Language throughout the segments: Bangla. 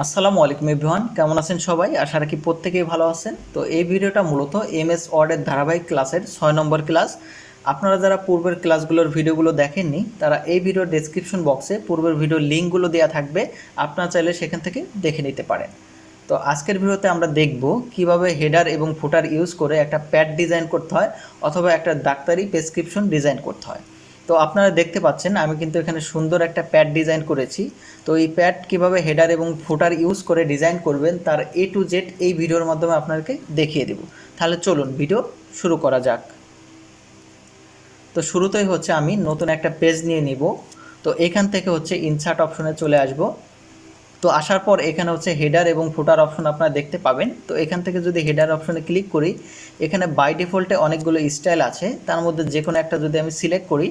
আসসালামু আলাইকুম এভরিওয়ান, কেমন আছেন সবাই? আশা রাখি প্রত্যেকেই ভালো আছেন। তো এই ভিডিওটা মূলত এমএস ওয়ার্ডের ধারাবাহিক ক্লাসের 6 নম্বর ক্লাস। আপনারা যারা পূর্বের ক্লাসগুলোর ভিডিওগুলো দেখেননি তারা এই ভিডিওর ডেসক্রিপশন বক্সে পূর্বের ভিডিওর লিঙ্কগুলো দেওয়া থাকবে, আপনারা চাইলে সেখান থেকে দেখে নিতে পারেন। তো আজকের ভিডিওতে আমরা দেখব কিভাবে হেডার এবং ফুটার ইউজ করে একটা প্যাড ডিজাইন করতে হয় অথবা একটা ডাক্তারি প্রেসক্রিপশন ডিজাইন করতে হয়। তো আপনারা দেখতে পাচ্ছেন আমি কিন্তু এখানে সুন্দর একটা প্যাড ডিজাইন করেছি। তো এই প্যাড কীভাবে হেডার এবং ফুটার ইউজ করে ডিজাইন করবেন তার A to Z এই ভিডিওর মাধ্যমে আপনাদেরকে দেখিয়ে দেব। তাহলে চলুন ভিডিও শুরু করা যাক। তো শুরুতেই হচ্ছে আমি নতুন একটা পেজ নিয়ে নিব। তো এখান থেকে হচ্ছে ইনসার্ট অপশনে চলে আসব। তো আসার পর এখানে হচ্ছে হেডার এবং ফুটার অপশন আপনারা দেখতে পাবেন। তো এখান থেকে যদি হেডার অপশনে ক্লিক করি, এখানে বাই ডিফল্টে অনেকগুলো স্টাইল আছে, তার মধ্যে যে কোনো একটা যদি আমি সিলেক্ট করি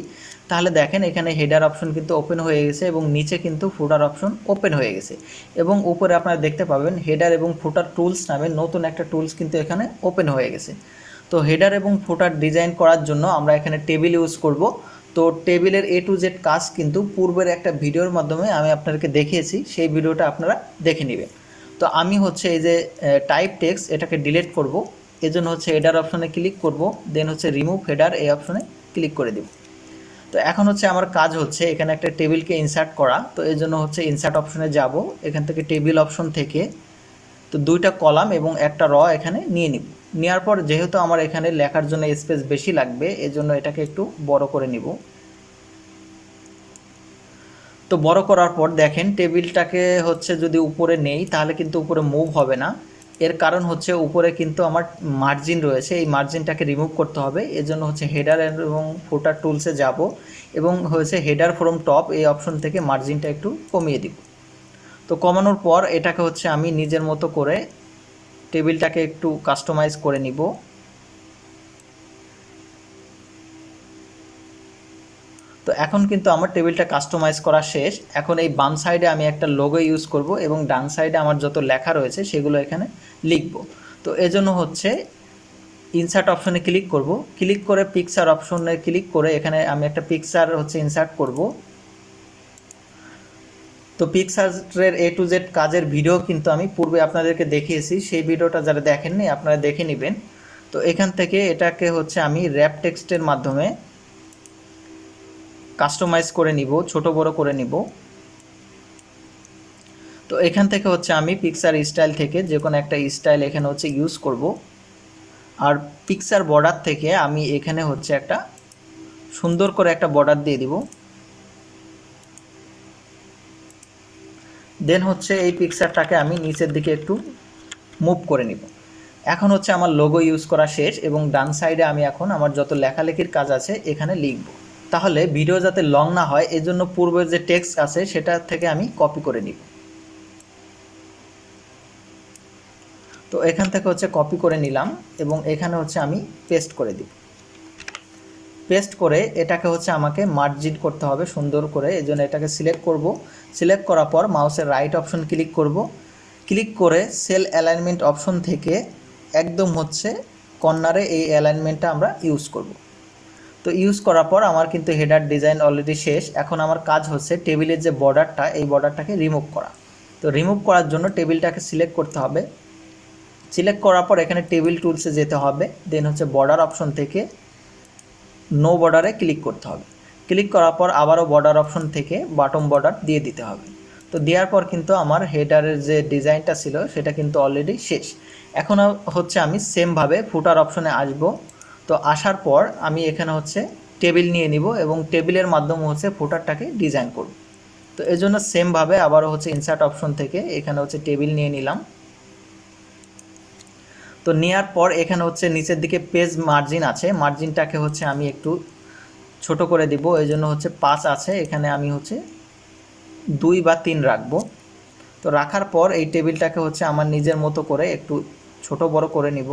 তাহলে দেখেন এখানে হেডার অপশন কিন্তু ওপেন হয়ে গেছে এবং নিচে কিন্তু ফুটার অপশন ওপেন হয়ে গেছে এবং উপরে আপনারা দেখতে পাবেন হেডার এবং ফুটার টুলস নামে নতুন একটা টুলস কিন্তু এখানে ওপেন হয়ে গেছে। তো হেডার এবং ফুটার ডিজাইন করার জন্য আমরা এখানে টেবিল ইউজ করব। তো টেবিলের A to Z কাজ কিন্তু পূর্বের একটা ভিডিওর মাধ্যমে আমি আপনাদেরকে দেখিয়েছি, সেই ভিডিওটা আপনারা দেখে নেবেন। তো আমি হচ্ছে এই যে টাইপ টেক্সট এটাকে ডিলিট করব, এজন্য হচ্ছে হেডার অপশনে ক্লিক করব, দেন হচ্ছে রিমুভ হেডার এই অপশনে ক্লিক করে দেব। তো এখন হচ্ছে আমার কাজ হচ্ছে এখানে একটা টেবিলকে ইনসার্ট করা। তো এই জন্য হচ্ছে ইনসার্ট অপশনে যাব, এখান থেকে টেবিল অপশন থেকে তো দুইটা কলাম এবং একটা র এখানে নিয়ে নিব। নেওয়ার পর যেহেতু আমার এখানে লেখার জন্য স্পেস বেশি লাগবে এজন্য এটাকে একটু বড় করে নিব। তো বড় করার পর দেখেন টেবিলটাকে হচ্ছে যদি উপরে নেই তাহলে কিন্তু উপরে মুভ হবে না। এর কারণ হচ্ছে উপরে কিন্তু আমার মার্জিন রয়েছে, এই মার্জিনটাকে রিমুভ করতে হবে। এজন্য হচ্ছে হেডার এবং ফুটার টুলসে যাব এবং হচ্ছে হেডার ফ্রম টপ এই অপশন থেকে মার্জিনটা একটু কমিয়ে দিব। তো কমানোর পর এটাকে হচ্ছে আমি নিজের মতো করে টেবিলটাকে একটু কাস্টমাইজ করে নিব। তো এখন কিন্তু আমার টেবিলটা কাস্টমাইজ করা শেষ। এখন এই বাম সাইডে আমি একটা লোগো ইউজ করব এবং ডান সাইডে আমার যত লেখা রয়েছে সেগুলো এখানে লিখব। তো এজন্য হচ্ছে ইনসার্ট অপশনে ক্লিক করব, ক্লিক করে পিকচার অপশনে ক্লিক করে এখানে আমি একটা পিকচার হচ্ছে ইনসার্ট করব। তো পিকচারের A to Z কাজের ভিডিও কিন্তু আমি পূর্বে আপনাদেরকে দেখিয়েছি, সেই ভিডিওটা যারা দেখেননি আপনারা দেখে নেবেন। তো এখান থেকে এটাকে হচ্ছে আমি র্যাপ টেক্সটের মাধ্যমে কাস্টমাইজ করে নিব, ছোট বড় করে নিব। তো এখান থেকে হচ্ছে আমি পিকচার স্টাইল থেকে যে কোনো একটা স্টাইল এখানে হচ্ছে ইউজ করব। আর পিকচার বর্ডার থেকে আমি এখানে হচ্ছে একটা সুন্দর করে একটা বর্ডার দিয়ে দিব। দেন হচ্ছে এই পিকচারটাকে আমি নিচের দিকে একটু মুভ করে নিব। এখন হচ্ছে আমার লোগো ইউজ করা শেষ এবং ডান সাইডে আমি এখন আমার যত লেখালেখির কাজ আছে এখানে লিখব। তাহলে ভিডিও যাতে লং না হয় এজন্য পূর্বের যে টেক্সট আছে সেটা থেকে আমি কপি করে নিব। তো এখান থেকে হচ্ছে কপি করে নিলাম এবং এখানে হচ্ছে আমি পেস্ট করে দিব। পেস্ট করে এটাকে হচ্ছে আমাকে মার্জিন করতে হবে সুন্দর করে, এজন্য এটাকে সিলেক্ট করব। সিলেক্ট করার পর মাউসের রাইট অপশন ক্লিক করব, ক্লিক করে সেল অ্যালাইনমেন্ট অপশন থেকে একদম হচ্ছে কর্নারে এই অ্যালাইনমেন্টটা আমরা ইউজ করব। তো ইউজ করার পর আমার কিন্তু হেডার ডিজাইন অলরেডি শেষ। এখন আমার কাজ হচ্ছে টেবিলের যে বর্ডারটা এই বর্ডারটাকে রিমুভ করা। তো রিমুভ করার জন্য টেবিলটাকে সিলেক্ট করতে হবে, সিলেক্ট করার পর এখানে টেবিল টুলসে যেতে হবে, দেন হচ্ছে বর্ডার অপশন থেকে নো বর্ডারে ক্লিক করতে হবে। ক্লিক করার পর আবারও বর্ডার অপশন থেকে বাটম বর্ডার দিয়ে দিতে হবে। তো দেওয়ার পর কিন্তু আমার হেডারের যে ডিজাইনটা ছিল সেটা কিন্তু অলরেডি শেষ। এখন হচ্ছে আমি সেমভাবে ফুটার অপশনে আসব। তো আসার পর আমি এখানে হচ্ছে টেবিল নিয়ে নিব এবং টেবিলের মাধ্যমে হচ্ছে ফুটারটাকে ডিজাইন করব। তো এই জন্য সেমভাবে আবারও হচ্ছে ইনসার্ট অপশন থেকে এখানে হচ্ছে টেবিল নিয়ে নিলাম। তো নেওয়ার পর এখানে হচ্ছে নিচের দিকে পেজ মার্জিন আছে, মার্জিনটাকে হচ্ছে আমি একটু ছোট করে দিব। এই জন্য হচ্ছে 5 আছে, এখানে আমি হচ্ছে 2 বা 3 রাখবো। তো রাখার পর এই টেবিলটাকে হচ্ছে আমার নিজের মতো করে একটু ছোট বড় করে নিব।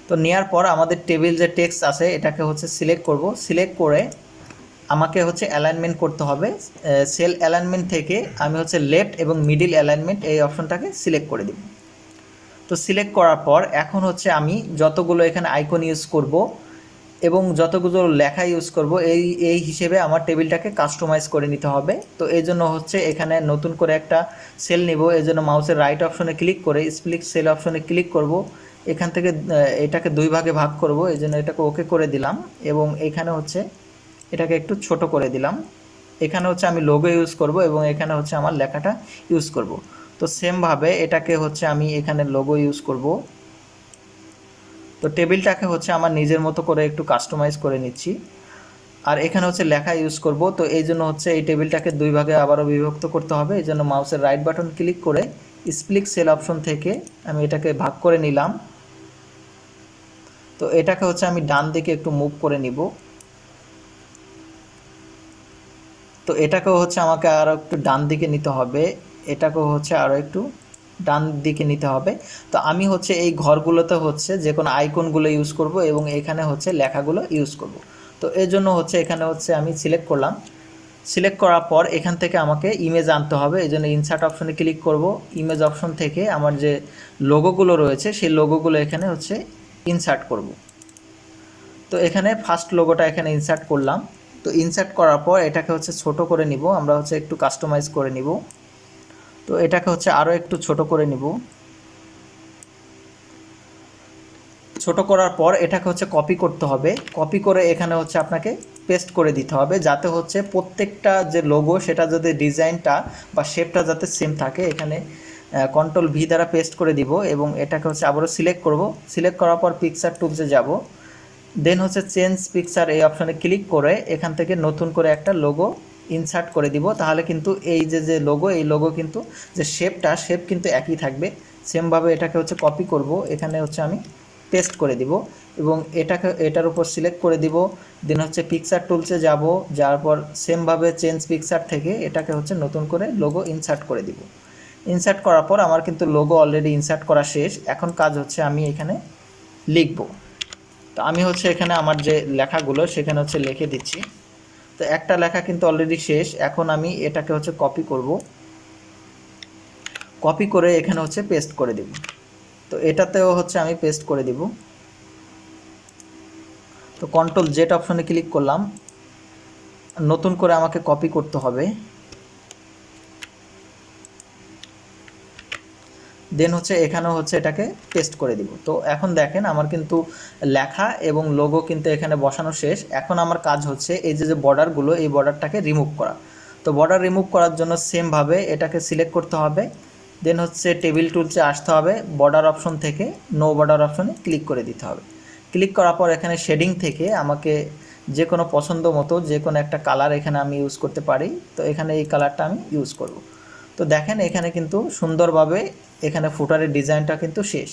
তো নেওয়ার পর আমাদের টেবিল যে টেক্সট আছে এটাকে হচ্ছে সিলেক্ট করব, সিলেক্ট করে আমাকে হচ্ছে অ্যালাইনমেন্ট করতে হবে। সেল অ্যালাইনমেন্ট থেকে আমি হচ্ছে লেফট এবং মিডিল অ্যালাইনমেন্ট এই অপশনটাকে সিলেক্ট করে দেব। তো সিলেক্ট করার পর এখন হচ্ছে আমি যতগুলো এখানে আইকন ইউজ করব এবং যতগুলো লেখা ইউজ করব এই হিসেবে আমার টেবিলটাকে কাস্টমাইজ করে নিতে হবে। তো এই জন্য হচ্ছে এখানে নতুন করে একটা সেল নিব। এই জন্য মাউসের রাইট অপশনে ক্লিক করে স্প্লিট সেল অপশনে ক্লিক করব। এখান থেকে এটাকে 2 ভাগে ভাগ করব, এই জন্য এটাকে ওকে করে দিলাম এবং এখানে হচ্ছে এটাকে একটু ছোট করে দিলাম। এখানে হচ্ছে আমি লোগো ইউজ করব এবং এখানে হচ্ছে আমার লেখাটা ইউজ করব। তো সেমভাবে এটাকে হচ্ছে আমি এখানে লোগো ইউজ করব। তো টেবিলটাকে হচ্ছে আমার নিজের মতো করে একটু কাস্টমাইজ করে নিচ্ছি। আর এখানে হচ্ছে লেখা ইউজ করব। তো এই জন্য হচ্ছে এই টেবিলটাকে 2 ভাগে আবারও বিভক্ত করতে হবে। এই জন্য মাউসের রাইট বাটন ক্লিক করে স্প্লিট সেল অপশন থেকে আমি এটাকে ভাগ করে নিলাম। তো এটাকে হচ্ছে আমি ডান দিকে একটু মুভ করে নিব। তো এটাকেও হচ্ছে আমাকে আরও একটু ডান দিকে নিতে হবে, এটাকেও হচ্ছে আরও একটু ডান দিকে নিতে হবে। তো আমি হচ্ছে এই ঘরগুলোতে হচ্ছে যে কোনো আইকনগুলো ইউজ করব এবং এখানে হচ্ছে লেখাগুলো ইউজ করব। তো এর জন্য হচ্ছে এখানে হচ্ছে আমি সিলেক্ট করলাম। সিলেক্ট করার পর এখান থেকে আমাকে ইমেজ আনতে হবে। এই জন্য ইনসার্ট অপশনে ক্লিক করব। ইমেজ অপশন থেকে আমার যে লোগোগুলো রয়েছে সেই লোগোগুলো এখানে হচ্ছে ইনসার্ট করব। তো এখানে ফার্স্ট লোগোটা এখানে ইনসার্ট করলাম। তো ইনসার্ট করার পর এটাকে হচ্ছে ছোট করে নিব, আমরা হচ্ছে একটু কাস্টমাইজ করে নিব। তো এটাকে হচ্ছে আরও একটু ছোট করে নিব। ছোট করার পর এটাকে হচ্ছে কপি করতে হবে। কপি করে এখানে হচ্ছে আপনাকে পেস্ট করে দিতে হবে, যাতে হচ্ছে প্রত্যেকটা যে লোগো সেটা যাতে ডিজাইনটা বা শেপটা যাতে সেম থাকে। এখানে কন্ট্রোল ভি দ্বারা পেস্ট করে দিব এবং এটাকে হচ্ছে আবারও সিলেক্ট করব। সিলেক্ট করার পর পিকচার টুলসে যাব, দেন হচ্ছে চেঞ্জ পিকচার এই অপশানে ক্লিক করে এখান থেকে নতুন করে একটা লোগো ইনসার্ট করে দিব। তাহলে কিন্তু এই যে লোগো, এই লোগো কিন্তু যে শেপ কিন্তু একই থাকবে। সেমভাবে এটাকে হচ্ছে কপি করব, এখানে হচ্ছে আমি পেস্ট করে দিব এবং এটার উপর সিলেক্ট করে দিব। দেন হচ্ছে পিকচার টুলসে যাব, যাওয়ার পর সেমভাবে চেঞ্জ পিকচার থেকে এটাকে হচ্ছে নতুন করে লোগো ইনসার্ট করে দিব। ইনসার্ট করার পর আমার কিন্তু লোগো অলরেডি ইনসার্ট করা শেষ। এখন কাজ হচ্ছে আমি এখানে লিখব। তো আমি হচ্ছে এখানে আমার যে লেখাগুলো সেখানে হচ্ছে লিখে দিচ্ছি। তো একটা লেখা কিন্তু অলরেডি শেষ। এখন আমি এটাকে হচ্ছে কপি করব, কপি করে এখানে হচ্ছে পেস্ট করে দেব। তো এটাতেও হচ্ছে আমি পেস্ট করে দিব। তো কন্ট্রোল জেড অপশনে ক্লিক করলাম, নতুন করে আমাকে কপি করতে হবে। দেন হচ্ছে এখানেও হচ্ছে এটাকে পেস্ট করে দিব। তো এখন দেখেন আমার কিন্তু লেখা এবং লোগো কিন্তু এখানে বসানো শেষ। এখন আমার কাজ হচ্ছে এই যে বর্ডারগুলো, এই বর্ডারটাকে রিমুভ করা। তো বর্ডার রিমুভ করার জন্য সেমভাবে এটাকে সিলেক্ট করতে হবে। দেন হচ্ছে টেবিল টুলসে আসতে হবে, বর্ডার অপশন থেকে নো বর্ডার অপশনে ক্লিক করে দিতে হবে। ক্লিক করার পর এখানে শেডিং থেকে আমাকে যে কোনো পছন্দ মতো যে কোনো একটা কালার এখানে আমি ইউজ করতে পারি। তো এখানে এই কালারটা আমি ইউজ করব। তো দেখেন এখানে কিন্তু সুন্দরভাবে এখানে ফুটারের ডিজাইনটা কিন্তু শেষ।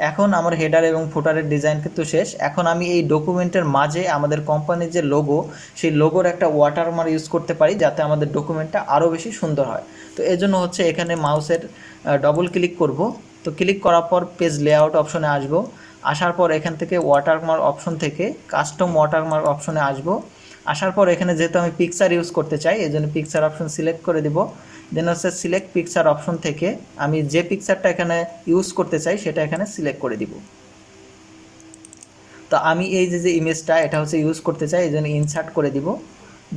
এখন আমার হেডার এবং ফুটারের ডিজাইন কিন্তু শেষ। এখন আমি এই ডকুমেন্টের মাঝে আমাদের কোম্পানির যে লোগো, সেই লোগোর একটা ওয়াটারমার্ক ইউজ করতে পারি, যাতে আমাদের ডকুমেন্টটা আরও বেশি সুন্দর হয়। তো এই জন্য হচ্ছে এখানে মাউসের ডবল ক্লিক করব। তো ক্লিক করার পর পেজ লেআউট অপশনে আসব। আসার পর এখান থেকে ওয়াটারমার্ক অপশন থেকে কাস্টম ওয়াটারমার্ক অপশনে আসব। আসার পর এখানে যেহেতু আমি পিকচার ইউজ করতে চাই, এই জন্য পিকচার অপশন সিলেক্ট করে দিব। দেন হচ্ছে সিলেক্ট পিকচার অপশন থেকে আমি যে পিকচারটা এখানে ইউজ করতে চাই সেটা এখানে সিলেক্ট করে দিব। তো আমি এই যে ইমেজটা এটা হচ্ছে ইউজ করতে চাই, এই জন্য ইনসার্ট করে দিব।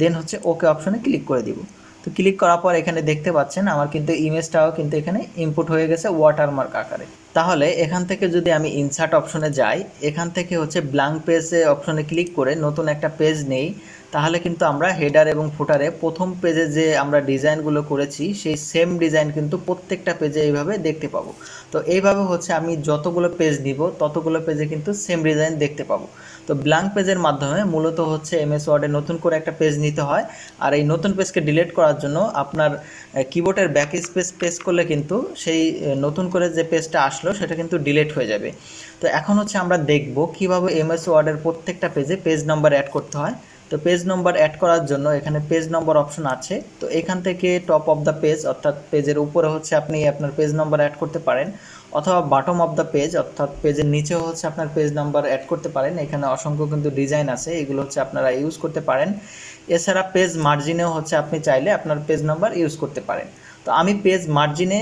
দেন হচ্ছে ওকে অপশনে ক্লিক করে দিব। তো ক্লিক করার পর এখানে দেখতে পাচ্ছেন আমার কিন্তু ইমেজটাও কিন্তু এখানে ইনপুট হয়ে গেছে ওয়াটারমার্ক আকারে। তাহলে এখান থেকে যদি আমি ইনসার্ট অপশনে যাই, এখান থেকে হচ্ছে ব্ল্যাঙ্ক পেজে অপশনে ক্লিক করে নতুন একটা পেজ নেই, তাহলে কিন্তু আমরা হেডার এবং ফুটারে প্রথম পেজে যে আমরা ডিজাইনগুলো করেছি সেই সেম ডিজাইন কিন্তু প্রত্যেকটা পেজে এইভাবে দেখতে পাবো। তো এইভাবে হচ্ছে আমি যতগুলো পেজ নিব ততগুলো পেজে কিন্তু সেম ডিজাইন দেখতে পাবো। তো ব্ল্যাঙ্ক পেজের মাধ্যমে মূলত হচ্ছে এমএস ওয়ার্ডে নতুন করে একটা পেজ নিতে হয়। আর এই নতুন পেজকে ডিলিট করার জন্য আপনার কিবোর্ডের ব্যাক স্পেস প্রেস করলে কিন্তু সেই নতুন করে যে পেজটা আসলো সেটা কিন্তু ডিলিট হয়ে যাবে। তো এখন হচ্ছে আমরা দেখব কিভাবে এমএস ওয়ার্ডের প্রত্যেকটা পেজে পেজ নাম্বার অ্যাড করতে হয়। তো পেজ নাম্বার অ্যাড করার জন্য এখানে পেজ নাম্বার অপশন আছে। তো এখান থেকে টপ অফ দ্য পেজ অর্থাৎ পেজের উপরে হচ্ছে আপনি আপনার পেজ নাম্বার অ্যাড করতে পারেন, অথবা বটম অফ দ্য পেজ অর্থাৎ পেজের নিচেও হচ্ছে আপনার পেজ নাম্বার অ্যাড করতে পারেন। এখানে অসংখ্য কিন্তু ডিজাইন আছে, এগুলো হচ্ছে আপনারা ইউজ করতে পারেন। এছাড়া পেজ মার্জিনেও হচ্ছে আপনি চাইলে আপনার পেজ নাম্বার ইউজ করতে পারেন। তো আমি পেজ মার্জিনে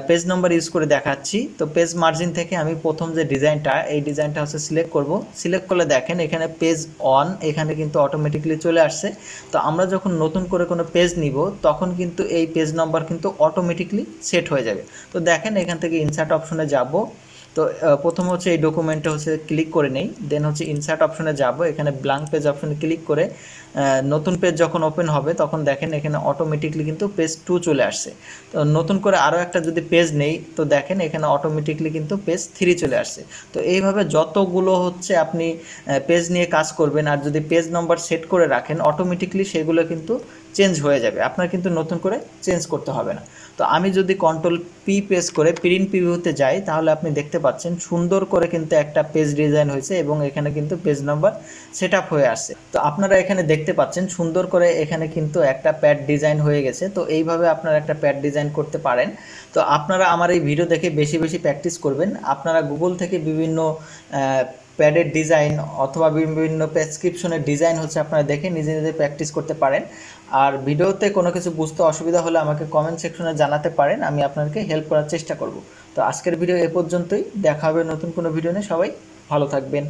পেজ নাম্বার ইউজ করে দেখাচ্ছি। তো পেজ মার্জিন থেকে আমি প্রথম যে ডিজাইনটা, এই ডিজাইনটা হচ্ছে সিলেক্ট করব। সিলেক্ট করলে দেখেন এখানে পেজ অন এখানে কিন্তু অটোমেটিকলি চলে আসছে। তো আমরা যখন নতুন করে কোনো পেজ নিব তখন কিন্তু এই পেজ নাম্বার কিন্তু অটোমেটিকলি সেট হয়ে যাবে। তো দেখেন এখান থেকে ইনসার্ট অপশনে যাব। তো প্রথম হচ্ছে এই ডকুমেন্টটা হচ্ছে ক্লিক করে নেই, দেন হচ্ছে ইনসার্ট অপশনে যাব, এখানে ব্ল্যাঙ্ক পেজ অপশনে ক্লিক করে নতুন পেজ যখন ওপেন হবে তখন দেখেন এখানে অটোমেটিকলি কিন্তু পেজ 2 চলে আসছে। তো নতুন করে আরও একটা যদি পেজ নেই তো দেখেন এখানে অটোমেটিকলি কিন্তু পেজ 3 চলে আসছে। তো এইভাবে যতগুলো হচ্ছে আপনি পেজ নিয়ে কাজ করবেন আর যদি পেজ নাম্বার সেট করে রাখেন অটোমেটিকলি সেগুলো কিন্তু চেঞ্জ হয়ে যাবে, আপনার কিন্তু নতুন করে চেঞ্জ করতে হবে না। তো আমি যদি কন্ট্রোল পি প্রেস করে প্রিন্ট প্রিভিউতে যাই তাহলে আপনি দেখতে পাচ্ছেন সুন্দর করে কিন্তু একটা পেজ ডিজাইন হয়েছে এবং এখানে কিন্তু পেজ নাম্বার সেট আপ হয়ে আসছে। তো আপনারা এখানে দেখতে পাচ্ছেন সুন্দর করে এখানে কিন্তু একটা প্যাড ডিজাইন হয়ে গেছে। তো এইভাবে আপনারা একটা প্যাড ডিজাইন করতে পারেন। তো আপনারা আমার এই ভিডিও দেখে বেশি বেশি প্র্যাকটিস করবেন। আপনারা গুগল থেকে বিভিন্ন প্যাডের ডিজাইন অথবা বিভিন্ন প্রেসক্রিপশনের ডিজাইন হচ্ছে আপনারা দেখে নিজে নিজে প্র্যাকটিস করতে পারেন। আর ভিডিওতে কোনো কিছু বুঝতে অসুবিধা হলে আমাকে কমেন্ট সেকশনে জানাতে পারেন, আমি আপনাকে হেল্প করার চেষ্টা করব। তো আজকের ভিডিও এ পর্যন্তই, দেখা হবে নতুন কোনো ভিডিও নিয়ে। সবাই ভালো থাকবেন।